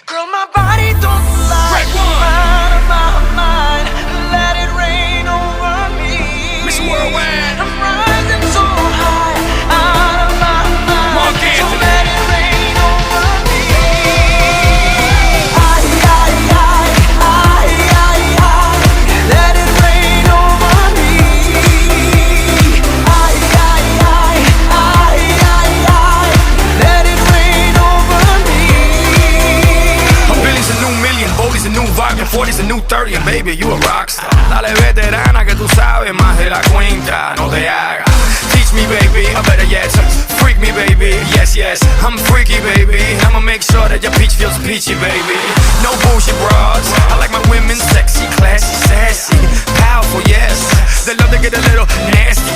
Girl, my body don't lie. Out of my mind, let it rain over me. Mr. Worldwide. I'm rising so high, out of my mind. Mark So Anthony. let it rain over me. Let it rain over me. Let it rain over me. A billion's a new million, Boldy's a new vibe, and 40's a new 30, and baby, you a rockstar. Dale veterana que tú sabes más de la cuenta, no te hagas. Teach me, baby, or better yet, freak me, baby. Yes, yes, I'm freaky, baby. I'ma make sure that your peach feels peachy, baby. No bullshit bras. I like my women sexy, classy, sassy, powerful, yes. They love to get a little nasty,